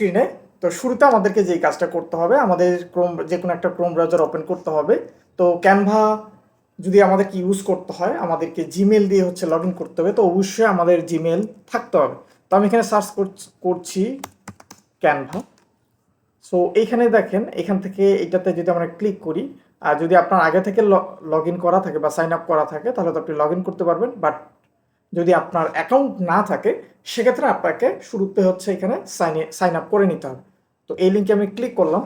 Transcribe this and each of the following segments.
স্ক্রিনে। তো শুরুতে আমাদেরকে যেই কাজটা করতে হবে, আমাদের যে কোনো একটা ক্রোম ব্রাউজার ওপেন করতে হবে। তো ক্যানভা যদি আমাদেরকে ইউজ করতে হয়, আমাদেরকে জিমেল দিয়ে হচ্ছে লগ ইন করতে হবে। তো অবশ্যই আমাদের জিমেল থাকতে হবে। তো আমি এখানে সার্চ করছি ক্যানভা। সো এইখানে দেখেন, এখান থেকে এটাতে যদি আমরা ক্লিক করি, আর যদি আপনার আগে থেকে লগ ইন করা থাকে বা সাইন আপ করা থাকে, তাহলে তো আপনি লগ ইন করতে পারবেন। বাট যদি আপনার অ্যাকাউন্ট না থাকে, সেক্ষেত্রে আপনাকে শুরুতে হচ্ছে এখানে সাইন আপ করে নিতে হবে। তো এই লিঙ্কে আমি ক্লিক করলাম।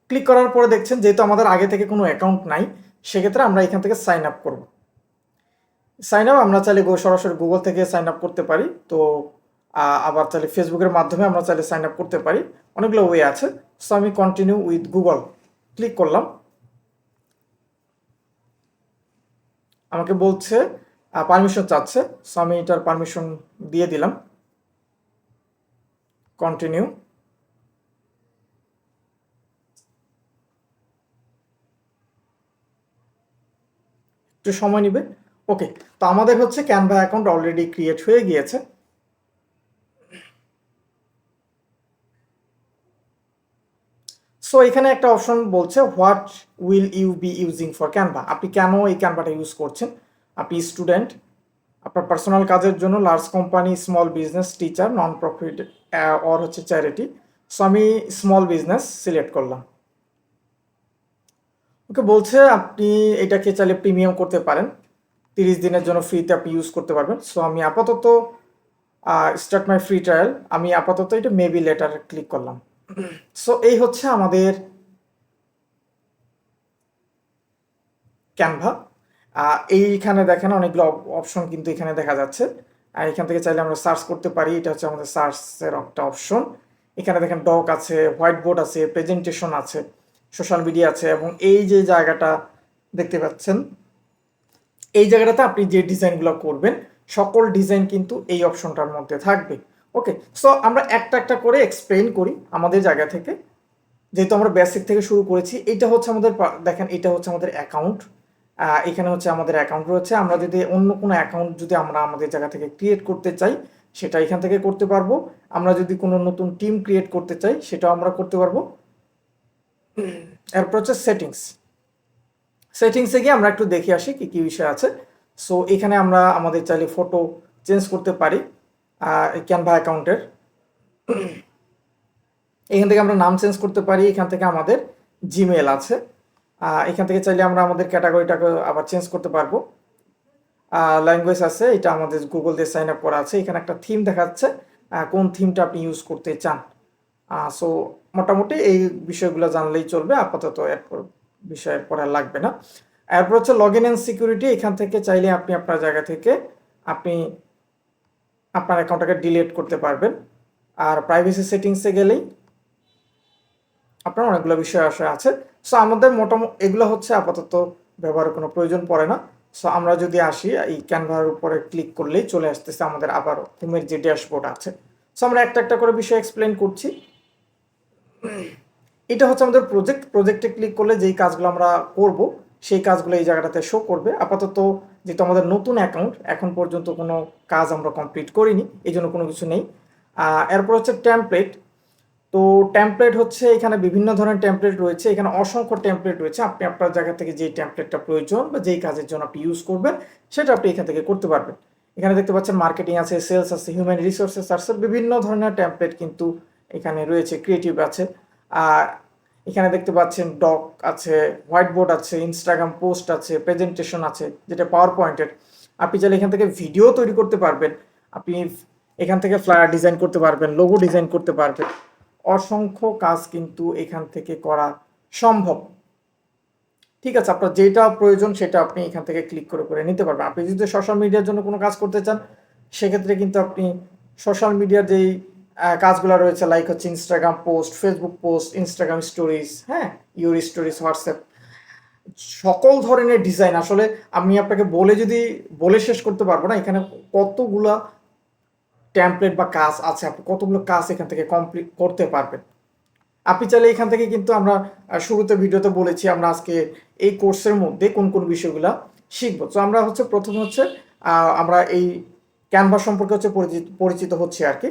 ক্লিক করার পরে দেখছেন, যেহেতু আমাদের আগে থেকে কোনো অ্যাকাউন্ট নাই, সেক্ষেত্রে আমরা এখান থেকে সাইন আপ করব। সাইন আপ আমরা চাইলে সরাসরি গুগল থেকে সাইন আপ করতে পারি। তো আবার চাইলে ফেসবুকের মাধ্যমে আমরা চাইলে সাইন আপ করতে পারি। অনেকগুলো ওয়ে আছে। সো আমি কন্টিনিউ উইথ গুগল ক্লিক করলাম। আমাকে বলছে পারমিশন চাচ্ছে। সো আমি এটার পারমিশন দিয়ে দিলাম। কন্টিনিউ। একটু সময় নেবে। ওকে, তো আমাদের হচ্ছে ক্যানভা অ্যাকাউন্ট অলরেডি ক্রিয়েট হয়ে গিয়েছে। সো এখানে একটা অপশন বলছে what will you be using for Canva. আপনি কেন এই ক্যানভাটা ইউজ করছেন? আপনি স্টুডেন্ট, আপনার পার্সোনাল কাজের জন্য, large company, small business, teacher, non profit or হচ্ছে চ্যারিটি। সো আমি স্মল বিজনেস সিলেক্ট করলাম। ওকে, বলছে আপনি এটাকে চাইলে প্রিমিয়াম করতে পারেন, 30 দিনের জন্য ফ্রিতে আপনি ইউজ করতে পারবেন। সো আমি আপাতত স্টার্ট মাই ফ্রি ট্রায়াল, আমি আপাতত এটা মেবি লেটার ক্লিক করলাম। সো এই হচ্ছে আমাদের ক্যানভা। এইখানে দেখেন অনেকগুলো অপশন কিন্তু এখানে দেখা যাচ্ছে। আর এখান থেকে চাইলে আমরা সার্চ করতে পারি। এটা হচ্ছে আমাদের সার্চের একটা অপশন। এখানে দেখেন ডক আছে, হোয়াইট বোর্ড আছে, প্রেজেন্টেশন আছে, সোশ্যাল মিডিয়া আছে, এবং এই যে জায়গাটা দেখতে পাচ্ছেন, এই জায়গাটাতে আপনি যে ডিজাইনগুলো করবেন, সকল ডিজাইন কিন্তু এই অপশনটার মধ্যে থাকবে। ওকে, সো আমরা একটা একটা করে এক্সপ্লেইন করি আমাদের জায়গা থেকে। যেহেতু আমরা বেসিক থেকে শুরু করেছি, এটা হচ্ছে আমাদের দেখেন, এটা হচ্ছে আমাদের অ্যাকাউন্ট। এখানে হচ্ছে আমাদের অ্যাকাউন্ট রয়েছে। আমরা যদি অন্য কোনো অ্যাকাউন্ট যদি আমরা আমাদের জায়গা থেকে ক্রিয়েট করতে চাই, সেটা এখান থেকে করতে পারবো। আমরা যদি কোনো নতুন টিম ক্রিয়েট করতে চাই, সেটাও আমরা করতে পারবো। এরপর হচ্ছে সেটিংস। সেটিংসে গিয়ে আমরা একটু দেখে আসি কি কি বিষয় আছে। সো এখানে আমরা আমাদের চাইলে ফটো চেঞ্জ করতে পারি ক্যানভা অ্যাকাউন্টের। এখান থেকে আমরা নাম চেঞ্জ করতে পারি। এখান থেকে আমাদের জিমেল আছে। এখান থেকে চাইলে আমরা আমাদের ক্যাটাগরিটাকে আবার চেঞ্জ করতে পারবো। ল্যাঙ্গুয়েজ আছে, এটা আমাদের গুগল দিয়ে সাইন আপ করা আছে। এখানে একটা থিম দেখাচ্ছে, কোন থিমটা আপনি ইউজ করতে চান। সো মোটামুটি এই বিষয়গুলো জানলেই চলবে। আপাতত এরপর বিষয়ের পরে আর লাগবে না। এরপর হচ্ছে লগ ইন অ্যান্ড সিকিউরিটি। এখান থেকে চাইলে আপনি আপনার জায়গা থেকে আপনি আপনার অ্যাকাউন্টটাকে ডিলিট করতে পারবেন। আর প্রাইভেসি সেটিংসে গেলেই আপনার অনেকগুলো বিষয় আছে। সো আমাদের মোটামুটি এগুলো হচ্ছে আপাতত ব্যবহারের কোনো প্রয়োজন পড়ে না। সো আমরা যদি আসি, এই ক্যানভার উপরে ক্লিক করলেই চলে আসতেছে আমাদের আবার হোমের যে ড্যাশবোর্ড আছে। সো আমরা একটা একটা করে বিষয় এক্সপ্লেন করছি। এটা হচ্ছে আমাদের প্রজেক্টে ক্লিক করলে যেই কাজগুলো আমরা করব, সেই কাজগুলো এই জায়গাটাতে শো করবে। আপাতত যেহেতু আমাদের নতুন অ্যাকাউন্ট, এখন পর্যন্ত কোনো কাজ আমরা কমপ্লিট করিনি, এই জন্য কোনো কিছু নেই। এরপর হচ্ছে টেমপ্লেট। তো টেমপ্লেট হচ্ছে এখানে বিভিন্ন ধরনের টেমপ্লেট রয়েছে। এখানে অসংখ্য টেমপ্লেট রয়েছে। আপনি আপনার জায়গা থেকে যেই টেমপ্লেটটা প্রয়োজন বা যেই কাজের জন্য আপনি ইউজ করবেন, সেটা আপনি এখান থেকে করতে পারবেন। এখানে দেখতে পাচ্ছেন মার্কেটিং আছে, সেলস আছে, হিউম্যান রিসোর্সেস আছে, বিভিন্ন ধরনের টেমপ্লেট কিন্তু এখানে রয়েছে, ক্রিয়েটিভ আছে। আর এখানে দেখতে পাচ্ছেন ডক আছে, হোয়াইট বোর্ড আছে, ইনস্টাগ্রাম পোস্ট আছে, প্রেজেন্টেশন আছে, যেটা পাওয়ার পয়েন্টের। আপনি চাইলে এখান থেকে ভিডিও তৈরি করতে পারবেন। আপনি এখান থেকে ফ্লায়ার ডিজাইন করতে পারবেন, লোগো ডিজাইন করতে পারবেন। অসংখ্য কাজ কিন্তু এখান থেকে করা সম্ভব। ঠিক আছে, আপনার যেটা প্রয়োজন সেটা আপনি এখান থেকে ক্লিক করে করে নিতে পারবেন। আপনি যদি সোশ্যাল মিডিয়ার জন্য কোনো কাজ করতে চান, সেক্ষেত্রে কিন্তু আপনি সোশ্যাল মিডিয়ার যেই কাজগুলো রয়েছে, লাইক হচ্ছে Instagram post, Facebook post, Instagram stories, হ্যাঁ, ইউর স্টোরিজ, হোয়াটসঅ্যাপ, সকল ধরনের ডিজাইন আসলে আমি আপনাকে বলে শেষ করতে পারবো না। এখানে কতগুলা টেমপ্লেট বা কাজ আছে, আপনি কতগুলো কাজ এখান থেকে কমপ্লিট করতে পারবেন। আপনি চাইলে এখান থেকে কিন্তু আমরা শুরুতে ভিডিওতে বলেছি আমরা আজকে এই কোর্সের মধ্যে কোন কোন বিষয়গুলো শিখবো। তো আমরা হচ্ছে প্রথমে হচ্ছে আমরা এই ক্যানভা সম্পর্কে হচ্ছে পরিচিত হচ্ছে আর কি।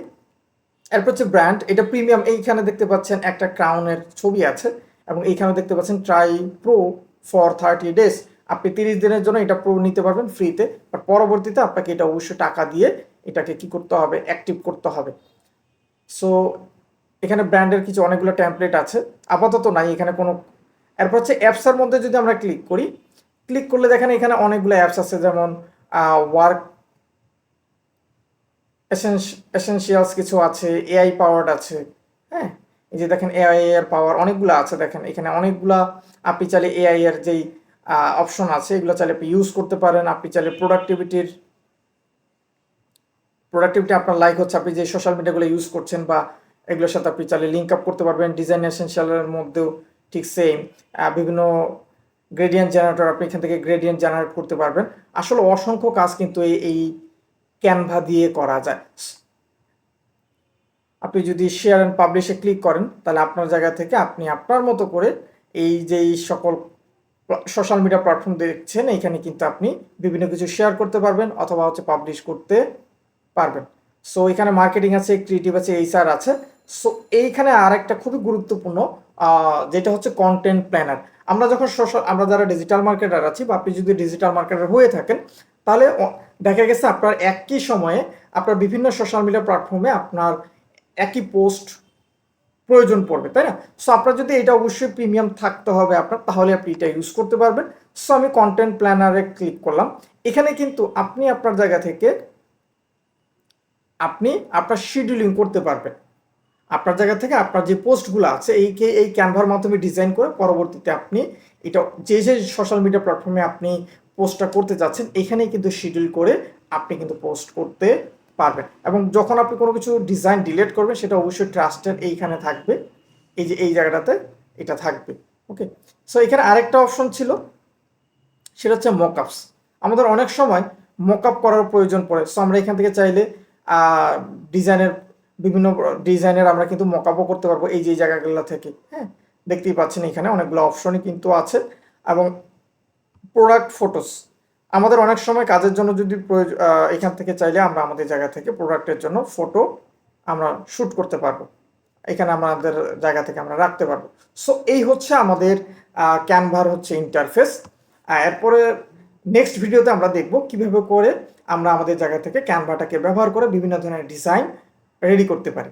এরপর হচ্ছে ব্র্যান্ড, এটা প্রিমিয়াম। এইখানে দেখতে পাচ্ছেন একটা ক্রাউনের ছবি আছে এবং এইখানে দেখতে পাচ্ছেন ট্রাই প্রো ফর 30 days। আপনি 30 দিনের জন্য এটা প্রো নিতে পারবেন ফ্রিতে, বাট পরবর্তীতে আপনাকে এটা অবশ্যই টাকা দিয়ে এটাকে কি করতে হবে, অ্যাক্টিভ করতে হবে। সো এখানে ব্র্যান্ডের কিছু অনেকগুলো টেমপ্লেট আছে, আপাতত নাই এখানে কোনো। এরপর হচ্ছে অ্যাপসের মধ্যে যদি আমরা ক্লিক করি, ক্লিক করলে দেখেন এখানে অনেকগুলো অ্যাপস আছে, যেমন ওয়ার্ক এসেনশিয়ালস কিছু আছে, এআই পাওয়ার্ড আছে। হ্যাঁ, এই যে দেখেন এআই এর পাওয়ার অনেকগুলো আছে, দেখেন এখানে অনেকগুলা। আপনি চাইলে এআই এর যেই অপশন আছে এগুলো চাইলে আপনি ইউজ করতে পারেন। আপনি চাইলে প্রোডাক্টিভিটি আপনার লাইক হচ্ছে আপনি যে সোশ্যাল মিডিয়াগুলো ইউজ করছেন বা এগুলোর সাথে আপনি চাইলে লিঙ্ক আপ করতে পারবেন। ডিজাইন এসেনশিয়ালের মধ্যেও ঠিক সেম, বিভিন্ন গ্রেডিয়েন্ট জেনারেটর, আপনি এখান থেকে গ্রেডিয়েন্ট জেনারেট করতে পারবেন। আসলে অসংখ্য কাজ কিন্তু এই ক্যানভা দিয়ে করা যায়। আপনি যদি শেয়ার অ্যান্ড পাবলিশে ক্লিক করেন তাহলে আপনার জায়গা থেকে আপনি আপনার মতো করে এই যে সকল সোশ্যাল মিডিয়া প্ল্যাটফর্ম দেখছেন এইখানে কিন্তু আপনি বিভিন্ন কিছু শেয়ার করতে পারবেন অথবা হচ্ছে পাবলিশ করতে পারবেন। সো এখানে মার্কেটিং আছে, ক্রিয়েটিভ আছে, এইচআর আছে। সো এইখানে আরেকটা খুবই গুরুত্বপূর্ণ যেটা হচ্ছে কন্টেন্ট প্ল্যানার। আমরা যারা ডিজিটাল মার্কেটার আছি বা আপনি যদি ডিজিটাল মার্কেটার হয়ে থাকেন তাহলে দেখা গেছে আপনার একই সময়ে আপনার বিভিন্ন সোশ্যাল মিডিয়া প্ল্যাটফর্মে আপনার একই পোস্ট প্রয়োজন পড়বে, তাই না? সো আপনার যদি এটা অবশ্যই প্রিমিয়াম থাকতে হবে আপনার, তাহলে আপনি এটা ইউজ করতে পারবেন। সো আমি কন্টেন্ট প্ল্যানারে ক্লিক করলাম। এখানে কিন্তু আপনি আপনার জায়গা থেকে আপনি আপনার শিডিউলিং করতে পারবেন। আপনার জায়গা থেকে আপনার যে পোস্টগুলো আছে এই ক্যানভার মাধ্যমে ডিজাইন করে পরবর্তীতে আপনি এটা যে সোশ্যাল মিডিয়া প্ল্যাটফর্মে আপনি পোস্টটা করতে চাচ্ছেন এখানেই কিন্তু শিডিউল করে আপনি কিন্তু পোস্ট করতে পারবেন। এবং যখন আপনি কোনো কিছু ডিজাইন ডিলিট করবেন সেটা অবশ্যই ট্রাস্টেড এইখানে থাকবে, এই যে এই জায়গাটাতে এটা থাকবে। ওকে, সো এখানে আরেকটা অপশন ছিল, সেটা হচ্ছে মকআপস। আমাদের অনেক সময় মকআপ করার প্রয়োজন পড়ে। সো আমরা এখান থেকে চাইলে ডিজাইনের বিভিন্ন ডিজাইনের আমরা কিন্তু মকআপও করতে পারবো এই যে জায়গাগুলো থেকে। হ্যাঁ, দেখতেই পাচ্ছেন এখানে অনেকগুলো অপশনই কিন্তু আছে। এবং প্রোডাক্ট ফটোস, আমাদের অনেক সময় কাজের জন্য যদি এখান থেকে চাইলে আমরা আমাদের জায়গা থেকে প্রোডাক্টের জন্য ফটো আমরা শ্যুট করতে পারবো, এখানে আমাদের জায়গা থেকে আমরা রাখতে পারবো। সো এই হচ্ছে আমাদের ক্যানভার হচ্ছে ইন্টারফেস। এরপরে নেক্সট ভিডিওতে আমরা দেখব কিভাবে করে আমরা আমাদের জায়গা থেকে ক্যানভাটাকে ব্যবহার করে বিভিন্ন ধরনের ডিজাইন রেডি করতে পারি।